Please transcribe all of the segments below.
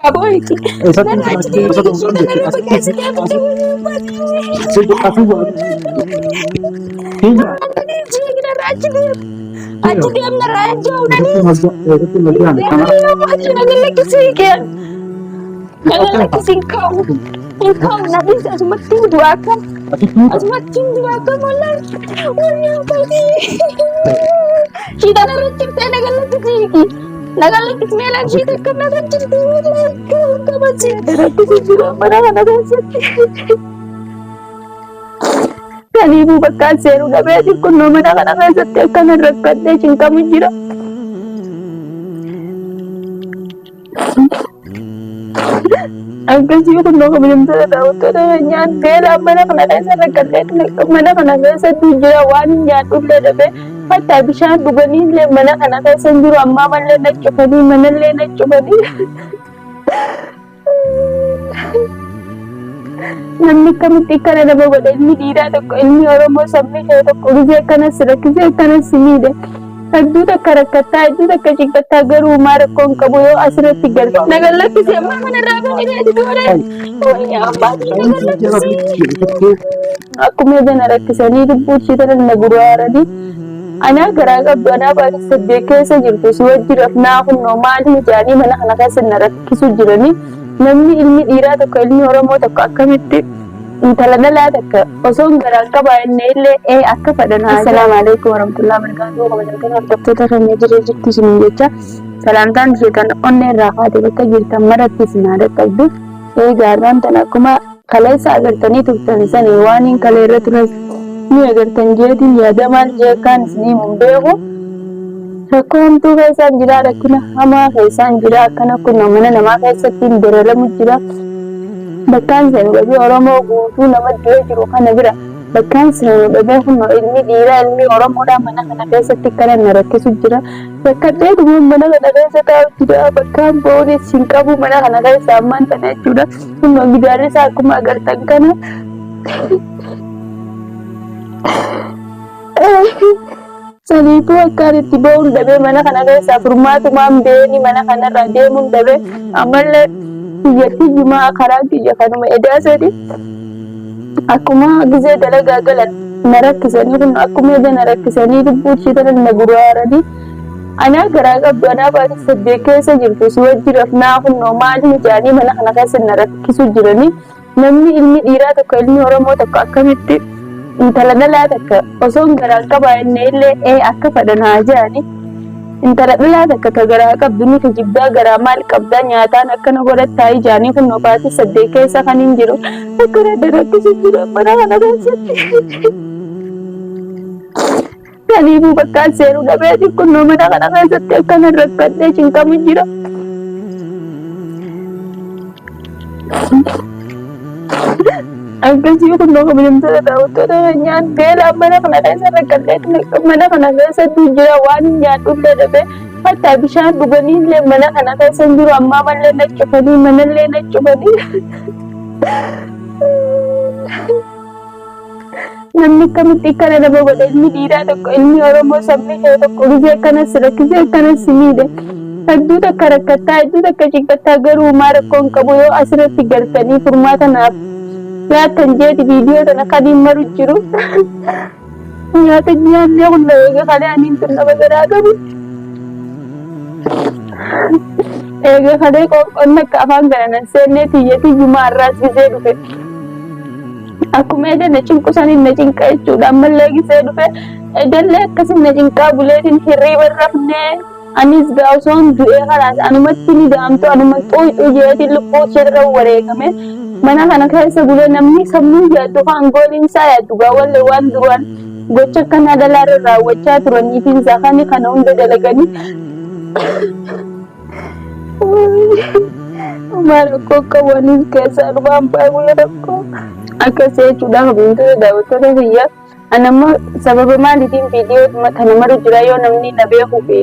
Kaboy. Esatto, mi sono Narraci stato di usando uscita che dalla vacanza che abbiamo sei portato uguale. Figlio, narraci di aji io, di narraci esatto, unani. ma grande, camera, Nagala maji nagala kisigan. Nagala ok, kisingkau. Ingkau nabi asmati duaka. ma che tutto? Asmati duaka mulai. Wanya pagi. Kita narraci nagala kisigi. Nagala kismela Ma kita perché? kena narraci ka masih narraci sijira mana narraci. Kanibu bakka seeru dhabeeti kunnoo mana kana keessatti akkana rakkadhee cinqamu jira. Akkasii kunnoo kabajamtoota daawwattoota keenyaan beelaan mana kana keessa rakkadhee mana kana keessatti jira waan hin nyaadhullee dhabee hatta bishaan dhuganii illee mana kana keessa hin jiru ammaa mallee na cufanii manallee na cufanii. Namni akkamitti akkana nama godha ilmi dhiiraa tokko ilmi Oromoo sabni ishee tokko gisee akkanas rakkisee akkanas miidhe. Hedduu takka rakkattaa hedduu takka cinqattaa garuu maa rakkoon qabu yoo asirratti galte naga lakkisee ammaa manarraa baay'ee doole. Wayyaa abbaatii naga lakkisee. Akkuma jana rakkisanii lubbuu ishee tanan na gurguranii. Anaa garaa qabdu anaa baay'ee saddeet keessa jirtu si wajji rafnaa kunnoo maali ijaanii mana kana keessa na rakkisu jiranii. Namni ilmi dhiiraa tokko ilmi Oromoo tokko akkamitti intala dhalaa takka osoo garaan qabaanne illee akka fadhan haa. Assalaamu alaikum warahmatullahi wabarakatuh. Kabajamtoota hordoftoota keenya jiree jirtu isin jecha salaamtaan isheetan onnee irraa kaatee bakka jirtan maratti isin haa dhaqqabdu. Gaarraan tan akkuma kaleessa agartanii turtan sanii waan hin kalee irra turan ni agartan jeetiin yaada maal jeekaan isinii mun beeku. Rakkoo hamtuu keessaan jira rakkina hamaa keessaan jira akkana kun mana namaa keessatti dararamu jira. Bakkaan seenu dhabee Oromoo guutuu nama diree jiru kana bira bakkaan seenu dhabee kun ilmi dhiiraa ilmi Oromoodhaa mana kana keessatti kana na rakkisu jira. Rakkadhee dhuguun mana kana keessa taa'u jira bakkaan bo'uunis hin qabu mana kana keessa ammaan tana jechuudha. Kun gidaarri isaa akkuma agartan kana. Saniitu akkaan itti ba'uun dhabee mana kana keessaa furmaatumaan beeni mana kanarraa deemuun dhabee ammallee biyyattii jimaa karaa kiyya kanuma edaa sadi akkuma gisee dalagaa galan na rakkisanii kun akkuma eda na rakkisanii lubbuu ishee tanan na gurguranii. Anaa garaa qabdu anaa baay'ee saddeet keessa jirtu si wajji rafnaa kunnoo maali ijaanii mana kana keessa na rakkisu jiranii. Namni ilmi dhiiraa tokko ilmi Oromoo tokko akkamitti intala dhalaa takka osoo garaan qabaanne illee akka fadhan haa jedhani. Intala dhalaa takka ka garaa qabdu ni ka jibdaa garaa maal qabdaa nyaataan akkana godhattaa ijaanii kun baatee saddeet keessa kan hin jiru akkana darakkisu jira mana kana keessatti. Kaniifuu bakkaan seenu dhabeeti kunnoo mana kana keessatti akkana rakkadhee cinqamu jira. Akkasii kunnoo kabajamtoota daawwattoota keenyaan beelaan mana kana keessa rakkadhee mana kana keessatti jira waan hin nyaadhullee dhabee hatta bishaan dhuganii illee mana kana keessa hin jiru ammaa mallee na cufanii manallee na cufanii. Namni akkamitti akkana nama godha ilmi dhiiraa tokko ilmi Oromoo sabni ishee tokko gisee akkanas rakkisee akkanas miidhe. Hedduu takka rakkattaa hedduu takka cinqattaa garuu maa rakkoon qabu yoo asirratti galtanii furmaata naaf nyaatan jeeti viidiyoo tana kaniin maru jiru. Nyaata nyaannee hunda eega kalee aniin tun nama garaa qabu. Eega kalee qoqqoon akka afaan galanan seennee tiyyatii jumaa irraas gisee dhufe. Akkuma eda na cinqusaniin na cinqa jechuudha ammallee gisee dhufe edallee akkasin na cinqaa buleetiin hirriiba rafnee anis gaa osoon du'ee kalaas anumatti ni daamtu anuma xuuxuu jeetiin lubbuu isheerra wareegame. Mana kana keessa bulee namni sammuu yaaddu kan gooliin isaa yaaddu gaa wallee waan duraan gocha akkanaa dalaarra raawwachaa turaniitiin isaa kana hunda dalaganii. Maal rakkoo qabanis keessaa dhufaan baay'ee rakkoo akkasii jechuudha kabajamtoota daawwattoota biyyaa. Anammoo sababa maaliitiin viidiyoo kana maru jira yoo namni na beekuu fi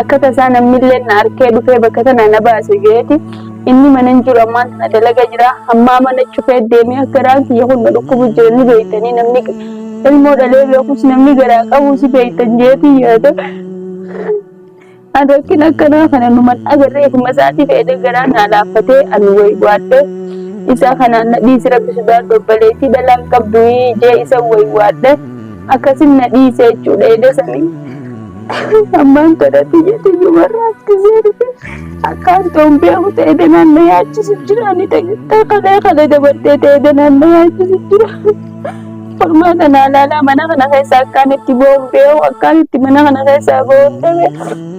akka tasaa namni illee na arkee dhufee bakka tana na baase jeeti. Inni mana hin jiru ammaan tana dalaga jira ammaa mana cufee deemee garaan kiyya kun na dhukkubu jira ni beektanii namni ilmoo dhalee beekus namni garaa qabu si beektan jeetii yaada. Rakkina akkanaa kana numan agarree kuma isaatii fedhe garaan naa laaffatee ani wayi waadde isa kanaan na dhiisi rabbi sodaadhu obboleettii dhalaan qabdu ijee isa wayi waadde akkasin na dhiise jechuudha edda sanii. Ammaan kadhatti jedhe yumarraattisee dhufe akkaan ta'uun beeku ta'e danaan na yaachisu jira ani kalee kalee dabaddee ta'e danaan na yaachisu jira. Furmaata naa laalaa mana kana keessa akkaan itti bo'uun beeku akkaan itti mana kana keessaa bo'uun dhabe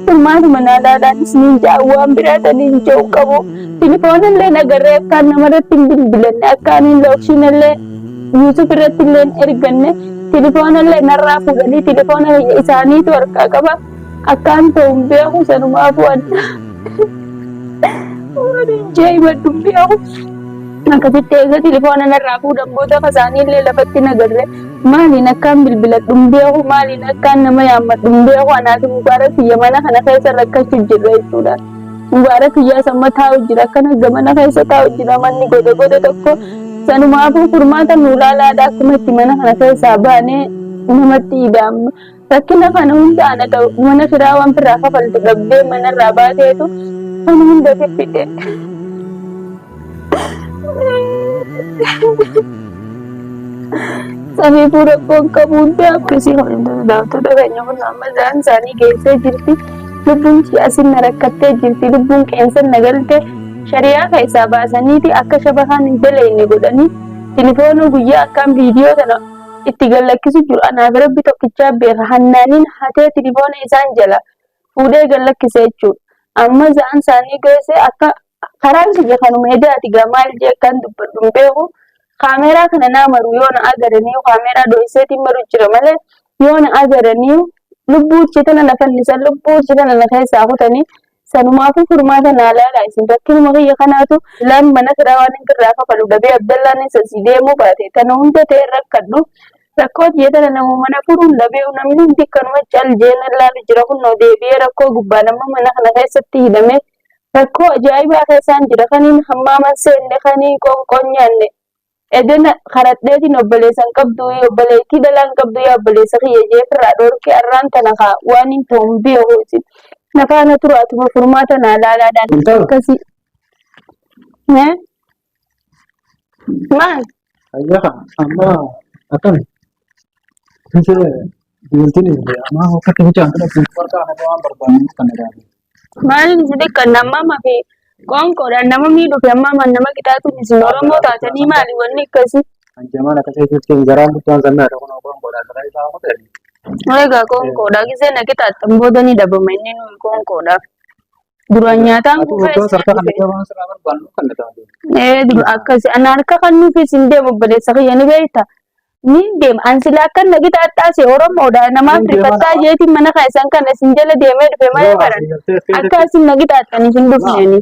furmaatuma naa laalaanis niin ja'a waan biraata niin ja'u qabu tilifoonallee nagarree akkaan namarratti hin bilbilanne akkaan hin lookshinallee yuusuf irratti illee hin erganne tilifoonallee narraa fuudhanii tilifoona isaaniitu harkaa qaba akkaan ta'uun beeku sanumaafuu adda jee himadhu beeku. Akkasitti eega tilifoona narraa fuudhan booda isaaniillee lafatti nagarre maaliin akkaan bilbiladhu beeku maaliin akkaan nama yaammadhu beeku anaatu mubaarak kiyya mana kana keessa rakkachuuf jirra jechuudha. Mubaarak kiyyaa samma taa'u jira akkana gamana keessa taa'u jira manni goda tokko sanumaafuu furmaata nuu laalaadha akkuma itti mana kana keessaa baanee namatti hidhaamnu rakkina kana hunda ana ta'u mana firaa waan firaa kafaltu dhabdee manarraa baateetu kana hunda fiffite. Samiifuu rakkoon qabuun akkasii hordoftoota keenya kun amma isaan isaanii geessee jirti. Lubbuun asin na rakkattee jirti. Lubbuun qeensa na galte shariyaa keessaa baasaniiti akka shabakaan hin daleenne godhanii tilifoona guyyaa akkaan viidiyoo sana itti gallakkisu jiru. Anaaf rabbi tokkichaa beeka. Hannaaniin hatee tilifoona isaan jala fuudhee gallakkise jechuudha. Amma isaan isaanii geessee akka karaan kiyya kanuma edaati maal jee akkaan dubbadhu hin beeku. Kaameeraa kana naa maru yoo na agaraniiru kaameeraa dho'iseetiin maru jira malee yoo na agaraniiru lubbuu tana na fannisan lubbuu tana na keessaa kutanii sanumaafuu furmaata naa laalaa isin rakkinuma kiyya kanaatu laan mana firaa waan hin irraa kafalu dhabee abdallaan isa si deemuu baate kana hunda ta'e rakkadhu rakkoo tiyya tana namu mana furuun dhabee namni hundi kanuma caljeena laalu jira kunnoo deebi'ee rakkoo gubbaa nama mana kana keessatti hidhame rakkoo ajaa'ibaa keessaan jira kaniin hammaaman seenne kanii qoonqoon nyaanne. Edena karadheetiin obboleessan qabdu obboleettii dhalaan qabdu yaa obboleessa kiyya jeefirraa dhorkee arraan tana kaa waan hin ta'uun beeku isin nafaana turaatuma furmaata naa laalaadhaan akkasii. Maal? Ayyaha amma akkam biqiltiin amma akka kichaan kana warqaa kana waan barbaannu kana dhaabee. Maaliin si dhiqqan namama fi qoonqoodhaan nama miidhuuf ammaa nama qixaatuun isin Oromoo taatanii maali wanni akkasii? Anjamaan akkasii jechuun garaan guddaan sannaadha kun qoonqoodhaan irraa isaa hojjetan. Egaa qoonqoodhaa gisee na qixaattan booda ni dhabama inni nuyi qoonqoodhaaf. Duraan nyaataan akkasii ana harka kan nuufis hin deemu obboleessa kiyya ni beekta. Ni deema ansila akka na qixaaxaase Oromoodha namaaf rifattaa jeetiin mana keessan kana isin jala deemee dhufe malee baran akkasiin na qixaaxanii hin dhufneeni.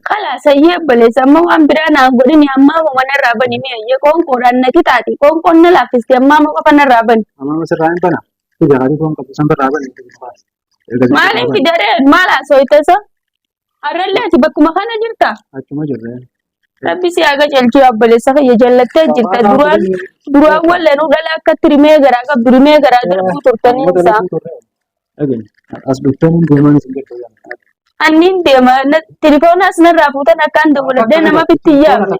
Kalaasayee obboleessa amma waan biraa naan godhini ammaa manarraa bani ni ayyee qoonqoodhaan na qixaati qoonqoon na laaffiste ammaa muka kanarraa bani. Maaliin fidaree maal haasawitasa? Harrallee ati bakkuma kana jirta? Achuma jirre. Rabbi si haga calchii obboleessa kiyya jallattee jirta duraan wallanuu dhala akkatti rimee garaa qabdu rimee garaa darbuu turtanii isaa. As dhuftanii deeman isin jechuudha. Anniin deema tilifoona asnarraa fuutan akkaan dabaladhee nama fittiyyaame.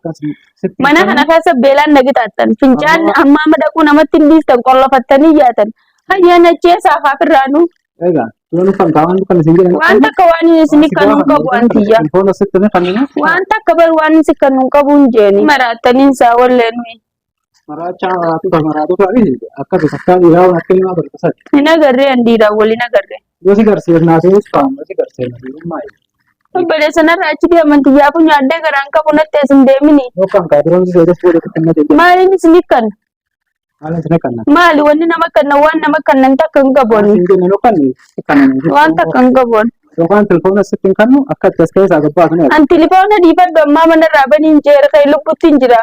Mana kana keessa beelaan na qixaattan fincaan ammaa madaquu namatti hin dhiistan qollofattanii yaatan. Hayyaan acheesaa haafirraanu. Egaa turan kan kawan bukan isin jedhan. Waan takka waan isin kanuu qabu antiyya. Tilifoona sitti kanneen. Waan takka bar waan isin kanuu qabu hin jeeni. Maraattaniin isaa wallee nuyi. Maraatu ta'anii akkasii fakkaan dhiiraa waan akka himaa barbaasati. Hin agarree handiiraan waliin agarree. Yoo si garseernaa ta'es faamu si garseernaa maali? Obboleessa narraa achi deeman xiyyaafuu nyaaddee garaan qabu natti as hin deemini. Yookaan kaadiroon si seetes fuudhee kan natti. Maaliin isin kan? Maaliin isin kan? Maali wanni nama kanna waan nama kannan takka hin qaboonni. Waan takka hin qaboon. Yookaan tilifoona sitti hin kannu akka itti as keessaa gabbaatu ni an tilifoona dhiifadhu ammaa manarraa baniin jeera kan lubbutti hin jira.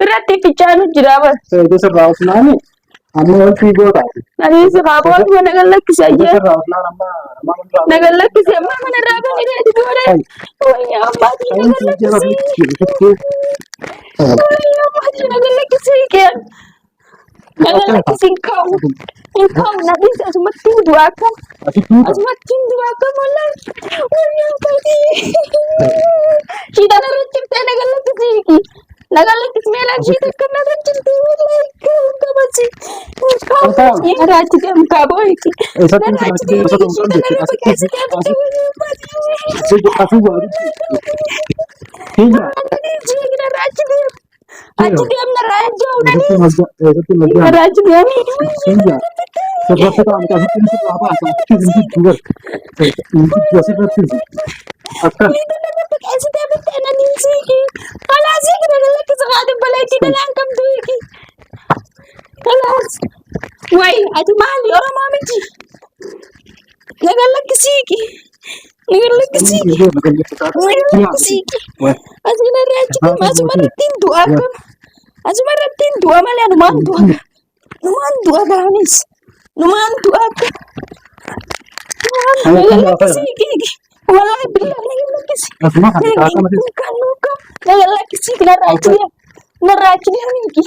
Biratti fichaanu jira bara. Seetu sirraa usnaani amma wanti gootaati. Nani si qaabootu mana gallakkisa jee. Sirraa usnaan amma na gallakkise ammaa manarraa baniin reeti doole. Wayyaa ammaatii na gallakkise. Wayyaa ammaatii na gallakkise keen. Nagala kisingkaw. Ikaw na din sa sumating dua ka. Sumating dua ka wala. Wala pati. Kita na rin chirte nagala kisiki. Nagala kismela kita ka na rin chirte wala. Ikaw ka basi. Ikaw. Rati ka mka boy. Esa tu rati de esa tu kan de. Asu baru. Iya. Rati de. Rati de amna rajo. Esa tu mazga. Rati de ami. Iya. Seperti kalau kita hitung itu apa? Ini juga. Ini juga seperti itu. Akan. Kasi dapat na din sige. Wala sige na lalaki sa kadang balay na lang kam duiki. Kalas. Wai, ati mali orang mami ji. Nagalaki sige. Nagalaki sige. Nagalaki sige. Asi na rachi ko mas maratin dua ka. Asi maratin dua mali anu mandu. Numandu aganis. Numandu aga. Nagalaki sige. Wala bilang nagalaki sige. Asma kan kata masih. Nuka. Nagalaki sige na rachi. Na rachi ni amiki.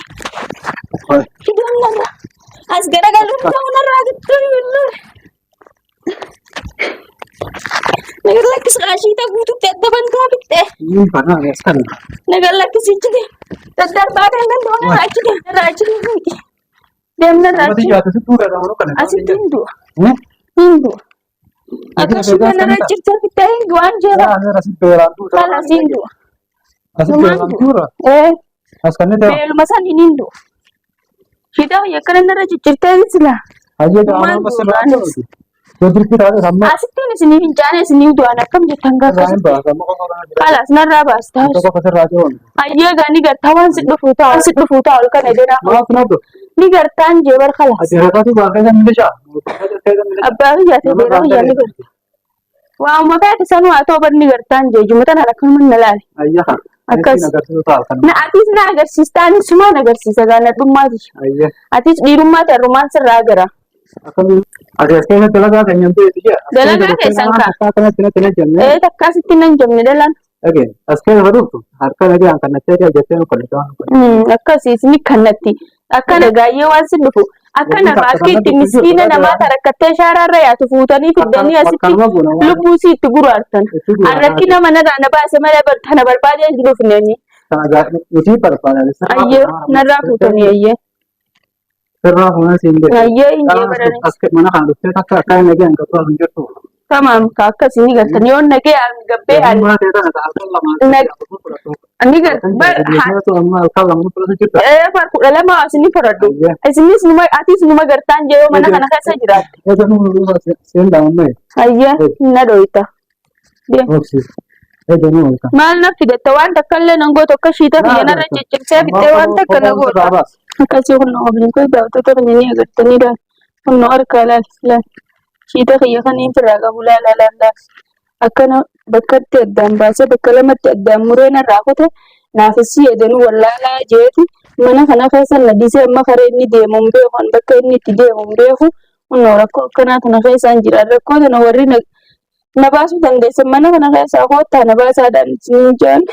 Hidup nara. As gara-gara kamu nara gitu. Nagalaki sa rachi ta gutu tedaban ka bitte. Ini karena eskan. Nagalaki si chide. Tadar badan kan doang rachi ni. Rachi ni. Dem na Masih rachi. jatuh situ ada orang kan. Asyik Hindu. Hindu. Aku sudah na rachi bitte Hindu anje. Ya, ada rasi peran tu. Kala Hindu. Rasi peran tu. Askan itu. Bel masan Hindu. Kita ya kan na rachi cerita sila. Aja ke anak masih berapa? Jadi kita ada sama. Asyik ni sini bincang sini itu anak kamu tangga. Lain bahasa mau orang. Kala nara basta. Itu kok kasar raja. Ayah gani gartawan sit befuta kan ada na. Maaf kenapa? Ni gartan je bar kala. Aja kata bahasa Indonesia. Abba ya te bera ya ni. Wa maka ta sanu ato bar ni gartan je jumatan ala kan mun nalal. Ayah. Akas. Kan. Na atis na agar sistani suma na agar sisa gana dumma ji. Ayah. Atis di rumah ta roman seragara. Akan ada sekali telaga kan yang tu dia. Dalaga ke sangka. Kata kena jalan. Takkas tinan jamni dalan. Oke, askar baru tu. Harga lagi angkat nanti aja jatuh kalau itu. Akkas isini kannati. Akana gayewa sidufu. Akana rakiti miskina na mata rakatte shararra ya tufutani fidani asiti. Lubusi tugurartan. Arakina manada na ba samara bartana barbade dufneni. Sangat isi perpada. Ayye narra futani ayye. Serah mana sih ini? Ayye inje barani. Askar mana kan? Kita kan lagi angkat tu angkat tu. Tamam kakkas ini gartani on nage al gabbe al. Ani gar bar par kudala ma asini faradu. Asini suma ati suma gartan je mana kana kasa jirat. Ayye na doita. Dia. Mal na fide tawan takalle nango to kashi ta yana race cicce tawan takala go. Kasi kunno obin ko da to ni gartani da kunno arkala la. Kita kaya kanin peraga hula lalanda. Akana bakatte dambasa bakalamatte damurena rakote nafasi edenu wallala jeti mana kana kaisan la dise makare ni de mumbe hon bakay ni tide mumbe hu unora ko kana kana kaisan jirara ko na warri na basu dande mana kana kaisa ko ta na basa dan sinjan